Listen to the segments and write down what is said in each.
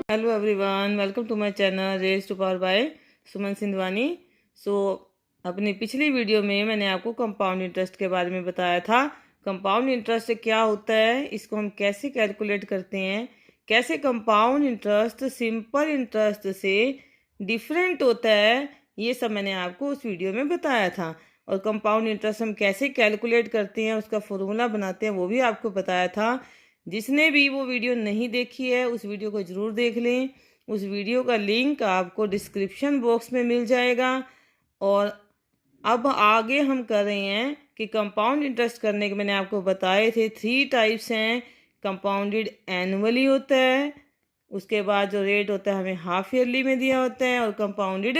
Hello everyone, welcome to my channel raise to power by Suman Sindhwani. So अपनी पिछली video में मैंने आपको कंपाउंड इंटरेस्ट के बारे में बताया था। कंपाउंड इंटरेस्ट क्या होता है, इसको हम कैसे कैलकुलेट करते हैं, कैसे कंपाउंड इंटरेस्ट सिंपल इंटरेस्ट से डिफरेंट होता है, ये सब मैंने आपको उस वीडियो में बताया था। और कंपाउंड इंटरेस्ट हम कैसे कैलकुलेट करते हैं, उसका फॉर्मूला बनाते हैं, वो भी आपको बताया था। जिसने भी वो वीडियो नहीं देखी है उस वीडियो को ज़रूर देख लें। उस वीडियो का लिंक आपको डिस्क्रिप्शन बॉक्स में मिल जाएगा। और अब आगे हम कर रहे हैं कि कंपाउंड इंटरेस्ट करने के मैंने आपको बताए थे 3 टाइप्स हैं। कंपाउंडेड एनुअली होता है, उसके बाद जो रेट होता है हमें हाफ ईयरली में दिया होता है, और कंपाउंडेड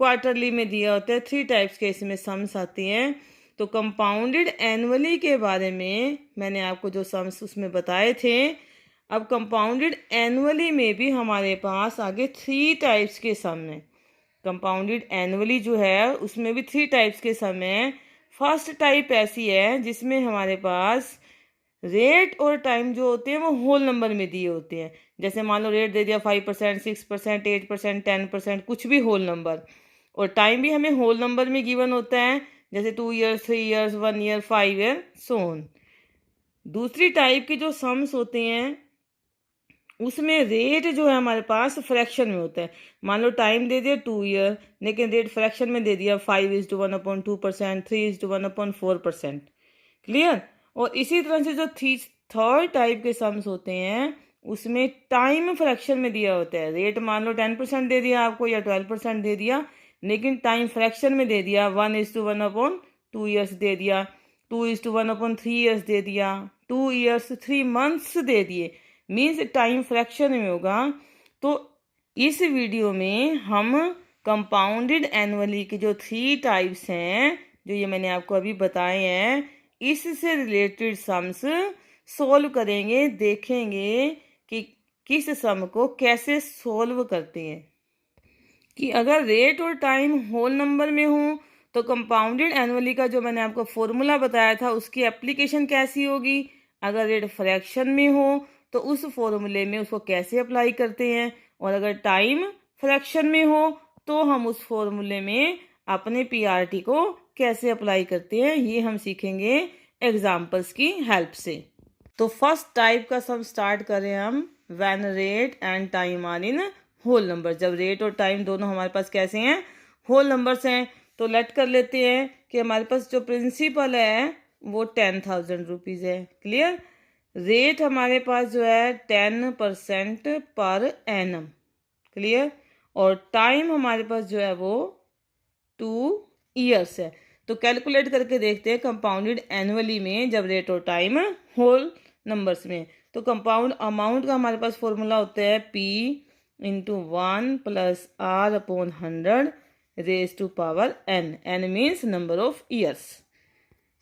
क्वार्टरली में दिया होता है। 3 टाइप्स के इसमें सम्स आती हैं। तो कंपाउंडेड एनुअली के बारे में मैंने आपको जो सम्स उसमें बताए थे। अब कंपाउंडेड एनुअली में भी हमारे पास आगे 3 टाइप्स के सम हैं। कंपाउंडेड एनुअली जो है उसमें भी 3 टाइप्स के सम हैं। फर्स्ट टाइप ऐसी है जिसमें हमारे पास रेट और टाइम जो होते हैं वो होल नंबर में दिए होते हैं। जैसे मान लो रेट दे दिया 5%, 6%, 8%, 10%, कुछ भी होल नंबर। और टाइम भी हमें होल नंबर में गिवन होता है, जैसे 2 years, 3 years, 1 year, 5 year, so on. दूसरी टाइप के जो सम्स होते हैं उसमें रेट जो है हमारे पास फ्रैक्शन में होता है। मान लो टाइम दे दिया 2 ईयर, लेकिन रेट फ्रैक्शन में दे दिया 5:1/2%, 3:1/4%। क्लियर। और इसी तरह से जो थर्ड टाइप के सम्स होते हैं उसमें टाइम फ्रैक्शन में दिया होता है। रेट मान लो 10% दे दिया आपको या 12% दे दिया, लेकिन टाइम फ्रैक्शन में दे दिया 1:1/2 ईयर्स दे दिया, 2:1/3 ईयर्स दे दिया, 2 ईयर्स 3 मंथ्स दे दिए, मीन्स टाइम फ्रैक्शन में होगा। तो इस वीडियो में हम कंपाउंडेड एनुअली के जो 3 टाइप्स हैं जो ये मैंने आपको अभी बताए हैं, इससे रिलेटेड सम्स सोल्व करेंगे, देखेंगे कि किस सम को कैसे सोल्व करते हैं। कि अगर रेट और टाइम होल नंबर में हो तो कंपाउंडेड एनुअली का जो मैंने आपको फॉर्मूला बताया था उसकी एप्लीकेशन कैसी होगी। अगर रेट फ्रैक्शन में हो तो उस फॉर्मूले में उसको कैसे अप्लाई करते हैं, और अगर टाइम फ्रैक्शन में हो तो हम उस फॉर्मूले में अपने पीआरटी को कैसे अप्लाई करते हैं, ये हम सीखेंगे एग्जाम्पल्स की हेल्प से। तो फर्स्ट टाइप का सम स्टार्ट करें हम। When rate and time are in whole number, जब रेट और टाइम दोनों हमारे पास कैसे हैं, होल नंबर्स हैं। तो लेट कर लेते हैं कि हमारे पास जो प्रिंसिपल है वो 10,000 रुपीज़ है। क्लियर। रेट हमारे पास जो है 10% पर एनम। क्लियर। और टाइम हमारे पास जो है वो 2 ईयर्स है। तो कैलकुलेट करके देखते हैं कंपाउंडेड एनुअली में जब रेट और टाइम होल नंबर्स में। तो कंपाउंड अमाउंट का हमारे पास फॉर्मूला होता है P into 1 plus R upon 100 raise to power N। N means number of years.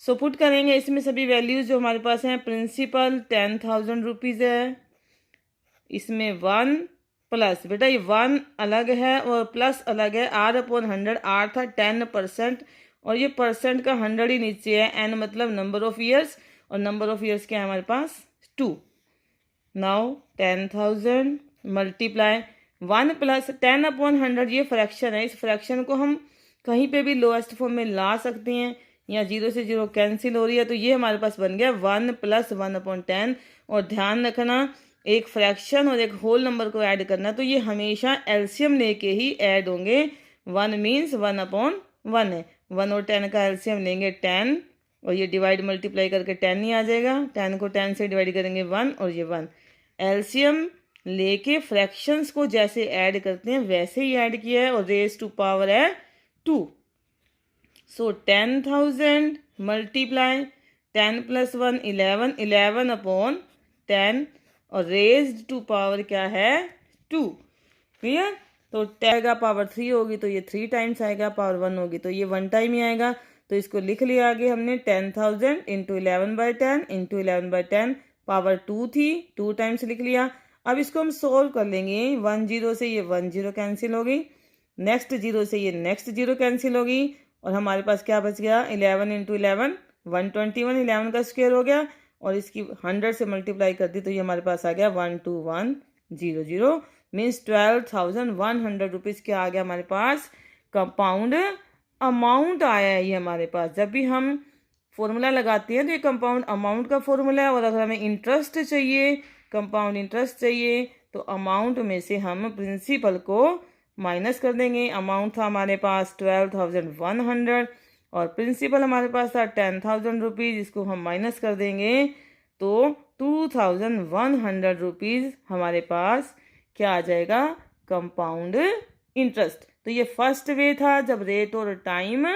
So put करेंगे इसमें सभी वैल्यूज जो हमारे पास हैं। प्रिंसिपल 10,000 रुपीज़ है, इसमें 1 प्लस, बेटा ये 1 अलग है और प्लस अलग है। R अपॉन 100, R था 10% और ये परसेंट का 100 ही नीचे है। N मतलब नंबर ऑफ ईयर्स, और नंबर ऑफ ईयर्स क्या है हमारे पास 2। नाउ 10,000 मल्टीप्लाई 1 प्लस 10 अपॉन 100, ये फ्रैक्शन है। इस फ्रैक्शन को हम कहीं पे भी लोएस्ट फॉर्म में ला सकते हैं, या 0 से 0 कैंसिल हो रही है, तो ये हमारे पास बन गया 1 प्लस 1 अपॉन 10। और ध्यान रखना, एक फ्रैक्शन और एक होल नंबर को ऐड करना तो ये हमेशा एलसीएम लेके ही ऐड होंगे। 1 मीन्स 1 अपॉन 1 है। 1 और 10 का एलसीएम लेंगे 10, और ये डिवाइड मल्टीप्लाई करके 10 ही आ जाएगा। 10 को 10 से डिवाइड करेंगे 1, और ये 1। एलसीएम लेके फ्रैक्शंस को जैसे ऐड करते हैं वैसे ही ऐड किया है, और रेज टू पावर है 2। सो 10,000 मल्टीप्लाई 10 प्लस 1 11, 11 अपॉन 10, और रेज्ड टू पावर क्या है 2। क्लियर। तो 10 का पावर 3 होगी तो ये 3 टाइम्स आएगा, पावर 1 होगी तो ये 1 टाइम ही आएगा। तो इसको लिख लिया आगे हमने 10,000 इंटू 11/10 इंटू 11/10, पावर 2 थी, 2 टाइम्स लिख लिया। अब इसको हम सोल्व कर लेंगे। 1 0 से ये 1 0 कैंसिल होगी, नेक्स्ट 0 से ये नेक्स्ट 0 कैंसिल होगी, और हमारे पास क्या बच गया 11 इंटू 11 121, 11 का स्क्वायर हो गया, और इसकी 100 से मल्टीप्लाई कर दी तो ये हमारे पास आ गया 12100। मीन्स 12,100 रुपीज़ क्या आ गया हमारे पास, कंपाउंड अमाउंट आया है ये हमारे पास। जब भी हम फॉर्मूला लगाते हैं तो ये कंपाउंड अमाउंट का फॉर्मूला है, और अगर हमें इंटरेस्ट चाहिए, कंपाउंड इंटरेस्ट चाहिए, तो अमाउंट में से हम प्रिंसिपल को माइनस कर देंगे। अमाउंट था हमारे पास 12,100 और प्रिंसिपल हमारे पास था 10,000 रुपीज़, इसको हम माइनस कर देंगे तो 2,100 रुपीज़ हमारे पास क्या आ जाएगा, कंपाउंड इंटरेस्ट। तो ये फर्स्ट वे था जब रेट और टाइम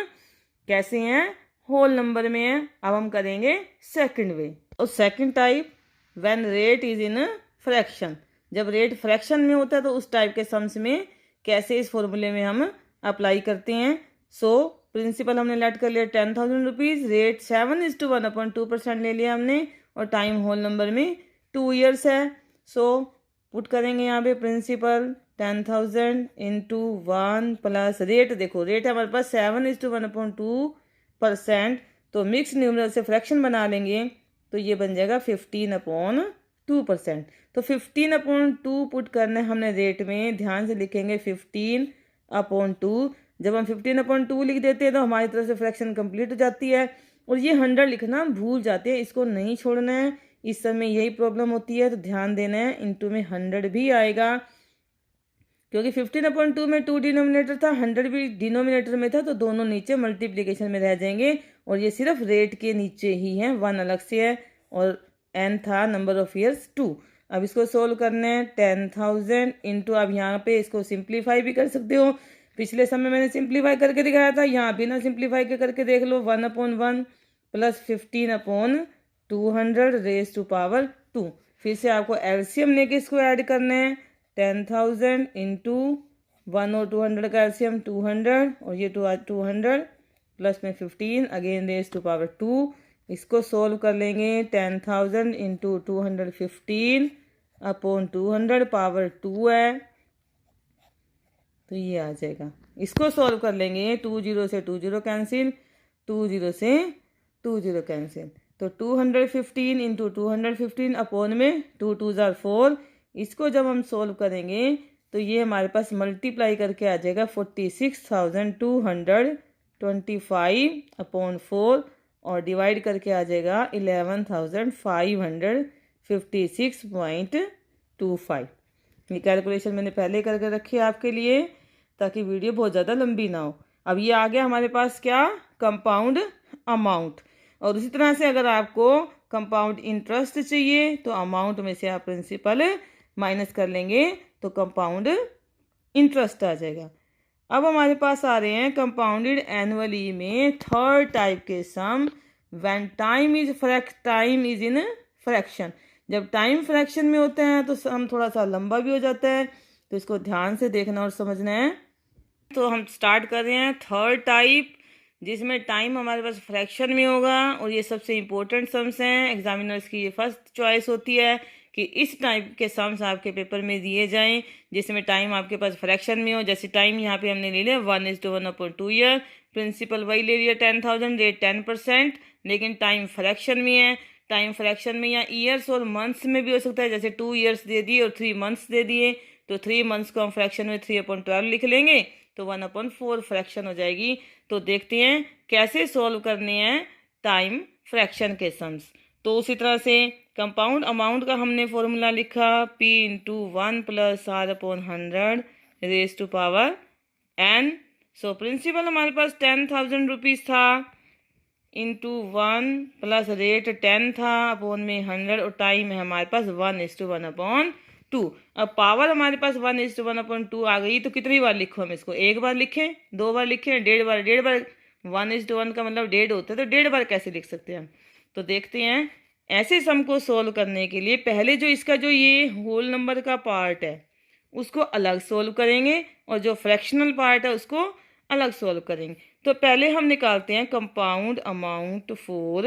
कैसे हैं, होल नंबर में है। अब हम करेंगे सेकंड वे। और second type, when rate is in fraction, जब रेट फ्रैक्शन में होता है तो उस टाइप के सम्स में कैसे इस फॉर्मूले में हम अप्लाई करते हैं। सो प्रिंसिपल हमने लेट कर लिया 10,000 रुपीज़, रेट 7:1/2% ले लिया हमने, और टाइम होल नंबर में 2 ईयर्स है। सो पुट करेंगे यहाँ पे प्रिंसिपल 10,000 इंटू 1 प्लस रेट, देखो रेट है हमारे पास 7:1/2%, तो मिक्स न्यूमरल से फ्रैक्शन बना लेंगे तो ये बन जाएगा 15/2%। तो 15/2 पुट करना है हमने रेट में, ध्यान से लिखेंगे 15/2। जब हम 15/2 लिख देते हैं तो हमारी तरफ से फ्रैक्शन कंप्लीट हो जाती है, और ये 100 लिखना भूल जाते हैं, इसको नहीं छोड़ना है। इस समय यही प्रॉब्लम होती है, तो ध्यान देना है। इंटू में 100 भी आएगा, क्योंकि 15/2 में 2 डिनोमिनेटर था, 100 भी डिनोमिनेटर में था, तो दोनों नीचे मल्टीप्लिकेशन में रह जाएंगे, और ये सिर्फ रेट के नीचे ही है, 1 अलग से है, और n था नंबर ऑफ ईयर्स 2। अब इसको सोल्व करना है 10,000 इंटू, अब यहाँ पे इसको सिंप्लीफाई भी कर सकते हो, पिछले समय मैंने सिंप्लीफाई करके दिखाया था, यहाँ भी ना सिंप्लीफाई करके देख लो, 1/1 प्लस 15/200 रेज टू पावर 2। फिर से आपको एलसीएम लेके इसको ऐड करना है, 10,000 इंटू 1 और 200 का एलसीएम 200, और ये 200 प्लस में 15 अगेन रेज टू पावर 2। इसको सोल्व कर लेंगे, 10,000 इंटू 215/200 पावर 2 है, तो ये आ जाएगा। इसको सॉल्व कर लेंगे, 2 0 से 2 0 कैंसिल, 2 0 से 2 0 कैंसिल, तो 215 इंटू 215 अपॉन में 2 2 जार 4। इसको जब हम सोल्व करेंगे तो ये हमारे पास मल्टीप्लाई करके आ जाएगा 46,225/4, और डिवाइड करके आ जाएगा 11,556.25। ये कैलकुलेशन मैंने पहले करके रखी है आपके लिए, ताकि वीडियो बहुत ज़्यादा लंबी ना हो। अब ये आ गया हमारे पास क्या, कंपाउंड अमाउंट। और उसी तरह से अगर आपको कंपाउंड इंटरेस्ट चाहिए तो अमाउंट में से आप प्रिंसिपल माइनस कर लेंगे तो कंपाउंड इंटरेस्ट आ जाएगा। अब हमारे पास आ रहे हैं कंपाउंडेड एनुअली में थर्ड टाइप के sum, when time is in fraction. जब टाइम फ्रैक्शन में होते हैं तो सम थोड़ा सा लंबा भी हो जाता है, तो इसको ध्यान से देखना और समझना है। तो हम स्टार्ट कर रहे हैं थर्ड टाइप, जिसमें टाइम हमारे पास फ्रैक्शन में होगा, और ये सबसे इम्पोर्टेंट सम्स हैं, एग्जामिनर्स की ये फर्स्ट चॉइस होती है कि इस टाइप के सम्स आपके पेपर में दिए जाएं जिसमें टाइम आपके पास फ्रैक्शन में हो। जैसे टाइम यहाँ पे हमने ले लिया 1:1/2 ईयर, प्रिंसिपल वही ले लिया 10,000, रेट 10%, लेकिन टाइम फ्रैक्शन में है। टाइम फ्रैक्शन में या ईयर्स और मंथ्स में भी हो सकता है, जैसे 2 ईयर्स दे दिए और 3 मंथ्स दे दिए, तो 3 मंथ्स को हम फ्रैक्शन में 3/12 लिख लेंगे, तो 1/4 फ्रैक्शन हो जाएगी। तो देखते हैं कैसे सॉल्व करने हैं टाइम फ्रैक्शन के सम्स। तो उसी तरह से कंपाउंड अमाउंट का हमने फॉर्मूला लिखा, P into 1 plus R/100 raise to power n। So principal हमारे पास 10,000 रुपीज़ था, इंटू 1 प्लस रेट 10 था अपॉन में 100, और टाइम है हमारे पास 1:1/2। अब पावर हमारे पास 1:1/2 आ गई, तो कितनी बार लिखो हम इसको, एक बार लिखें, 2 बार लिखें, 1.5 बार, 1.5 बार। 1:1 का मतलब 1.5 होता है, तो 1.5 बार कैसे लिख सकते हैं हम। तो देखते हैं ऐसे सम को सोल्व करने के लिए पहले जो इसका जो ये होल नंबर का पार्ट है उसको अलग सोल्व करेंगे, और जो फ्रैक्शनल पार्ट है उसको अलग सोल्व करेंगे। तो पहले हम निकालते हैं कंपाउंड अमाउंट फॉर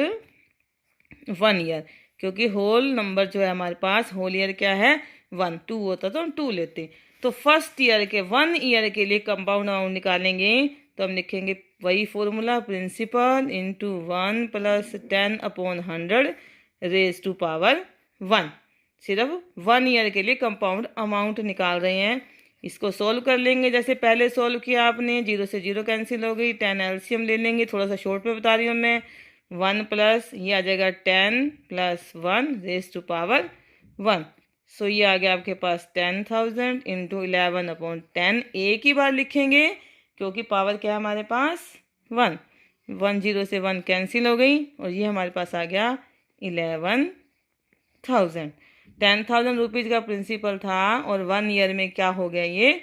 1 ईयर, क्योंकि होल नंबर जो है हमारे पास, होल ईयर क्या है 1, 2 होता तो हम 2 लेते। तो फर्स्ट ईयर के 1 ईयर के लिए कंपाउंड अमाउंट निकालेंगे, तो हम लिखेंगे वही formula, principal into 1 plus 10/100 raise to power 1। सिर्फ 1 ईयर के लिए कंपाउंड अमाउंट निकाल रहे हैं। इसको सोल्व कर लेंगे, जैसे पहले सोल्व किया आपने, 0 से 0 कैंसिल हो गई, 10 एलसीएम ले लेंगे, थोड़ा सा शॉर्ट में बता रही हूँ मैं। 1 प्लस ये आ जाएगा 10 प्लस 1 रेज़ टू पावर 1। सो ये आ गया आपके पास 10,000 इंटू 11/10। एक ही बार लिखेंगे क्योंकि पावर क्या है हमारे पास 1। 1 0 से 1 कैंसिल हो गई और ये हमारे पास आ गया 11,000। 10,000 रुपीज़ का प्रिंसिपल था और 1 ईयर में क्या हो गया ये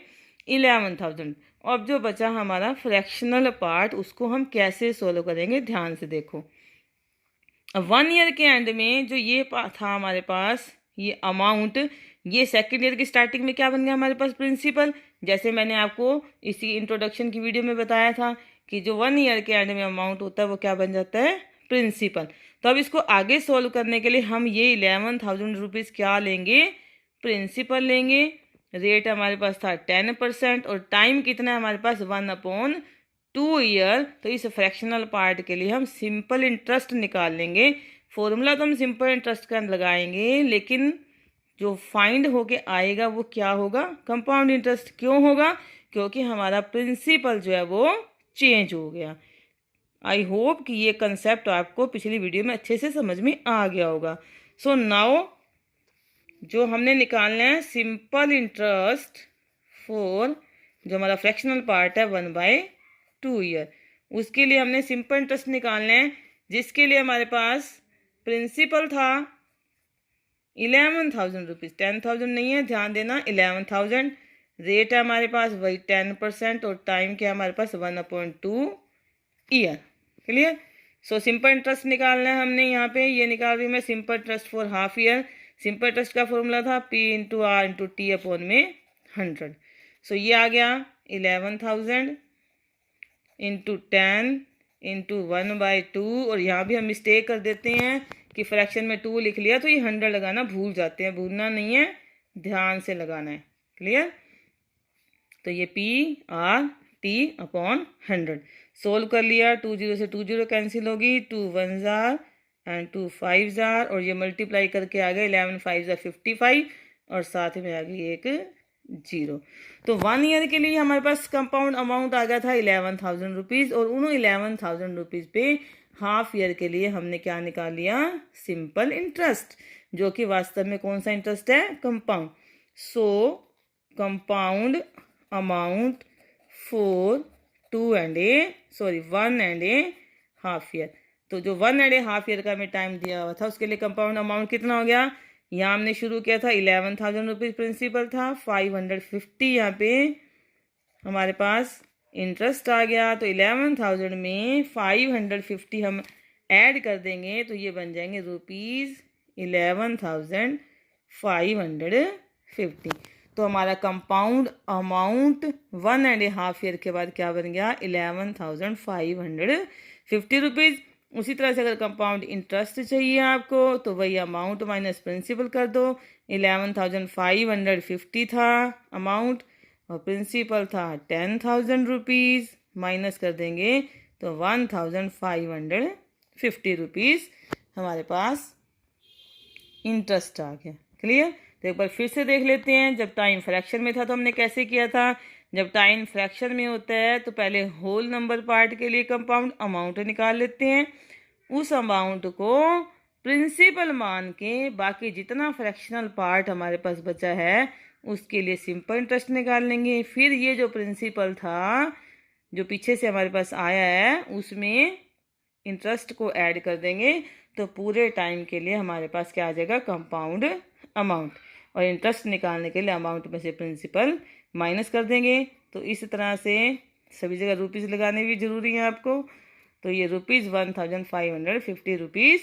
11,000। अब जो बचा हमारा फ्रैक्शनल पार्ट, उसको हम कैसे सोल्व करेंगे, ध्यान से देखो। अब 1 ईयर के एंड में जो ये था हमारे पास ये अमाउंट, ये सेकेंड ईयर की स्टार्टिंग में क्या बन गया हमारे पास प्रिंसिपल। जैसे मैंने आपको इसी इंट्रोडक्शन की वीडियो में बताया था कि जो 1 ईयर के एंड में अमाउंट होता है वो क्या बन जाता है, प्रिंसिपल। तो अब इसको आगे सोल्व करने के लिए हम ये 11,000 रुपीज़ क्या लेंगे, प्रिंसिपल लेंगे। रेट हमारे पास था 10% और टाइम कितना है हमारे पास 1/2 ईयर। तो इस फ्रैक्शनल पार्ट के लिए हम सिंपल इंटरेस्ट निकाल लेंगे। फॉर्मूला तो हम सिंपल इंटरेस्ट का लगाएंगे, लेकिन जो फाइंड होके आएगा वो क्या होगा, कंपाउंड इंटरेस्ट। क्यों होगा, क्योंकि हमारा प्रिंसिपल जो है वो चेंज हो गया। आई होप कि ये कंसेप्ट आपको पिछली वीडियो में अच्छे से समझ में आ गया होगा। सो नाउ जो हमने निकालना है सिंपल इंटरेस्ट फॉर जो हमारा फ्रैक्शनल पार्ट है 1/2 ईयर, उसके लिए हमने सिंपल इंटरेस्ट निकालना है, जिसके लिए हमारे पास प्रिंसिपल था 11,000 रुपीज़। 10,000 नहीं है, ध्यान देना, 11,000। रेट है हमारे पास वही 10% और टाइम क्या है हमारे पास 1/2 year. Clear. So simple interest निकालना है हमने। यहाँ पे ये निकाल रही हूँ मैं simple interest for half year. Simple interest का फॉर्मूला था P/R/T/100। सो ये आ गया 11,000 इंटू 10 इंटू 1/2। और यहाँ भी हम मिस्टेक कर देते हैं कि फ्रैक्शन में 2 लिख लिया तो ये 100 लगाना भूल जाते हैं, भूलना नहीं है, ध्यान से लगाना है। क्लियर। तो ये P/R/T/100 सोल्व कर लिया। 2 0 से 2 0 कैंसिल होगी, 2 1 जार एंड 2 5 जार, और ये मल्टीप्लाई करके आ गए 11 5 जार 55 और साथ में आ गई एक 0। तो 1 ईयर के लिए हमारे पास कंपाउंड अमाउंट आ गया था 11,000 रुपीज़, और उन 11,000 रुपीज़ पे हाफ ईयर के लिए हमने क्या निकाल लिया, सिंपल इंटरेस्ट, जो कि वास्तव में कौन सा इंटरेस्ट है, compound. So compound amount for 1 and A half year. तो जो 1 एंड ए हाफ ईयर का हमें टाइम दिया हुआ था उसके लिए कंपाउंड अमाउंट कितना हो गया, यहाँ हमने शुरू किया था 11,000 रुपीज़ प्रिंसिपल था, 550 यहाँ पे हमारे पास इंटरेस्ट आ गया। तो 11,000 में 550 हम ऐड कर देंगे तो ये बन जाएंगे ₹11,550। तो हमारा compound amount 1 and A half year के बाद क्या बन गया, 11,550 रुपीज़। उसी तरह से अगर कंपाउंड इंटरेस्ट चाहिए आपको तो वही अमाउंट माइनस प्रिंसिपल कर दो। 11,550 था अमाउंट और प्रिंसिपल था 10,000 रुपीज़, माइनस कर देंगे तो 1,550 रुपीज़ हमारे पास इंटरेस्ट आ गया। क्लियर। तो एक बार फिर से देख लेते हैं, जब टाइम फ्रैक्शन में था तो हमने कैसे किया था। जब टाइम फ्रैक्शन में होता है तो पहले होल नंबर पार्ट के लिए कंपाउंड अमाउंट निकाल लेते हैं, उस अमाउंट को प्रिंसिपल मान के बाकी जितना फ्रैक्शनल पार्ट हमारे पास बचा है उसके लिए सिंपल इंटरेस्ट निकाल लेंगे। फिर ये जो प्रिंसिपल था जो पीछे से हमारे पास आया है उसमें इंटरेस्ट को ऐड कर देंगे, तो पूरे टाइम के लिए हमारे पास क्या आ जाएगा, कंपाउंड अमाउंट। और इंटरेस्ट निकालने के लिए अमाउंट में से प्रिंसिपल माइनस कर देंगे। तो इस तरह से सभी जगह रुपीज़ लगाने भी ज़रूरी है आपको। तो ये ₹1,550 रुपीज़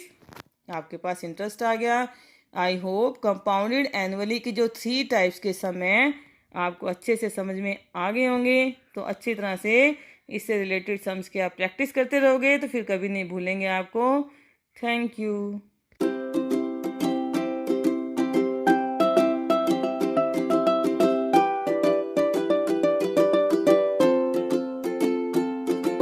आपके पास इंटरेस्ट आ गया। आई होप कंपाउंडेड एनुअली की जो 3 टाइप्स के सम हैं आपको अच्छे से समझ में आ गए होंगे। तो अच्छी तरह से इससे रिलेटेड सम्स की आप प्रैक्टिस करते रहोगे तो फिर कभी नहीं भूलेंगे आपको। Thank you.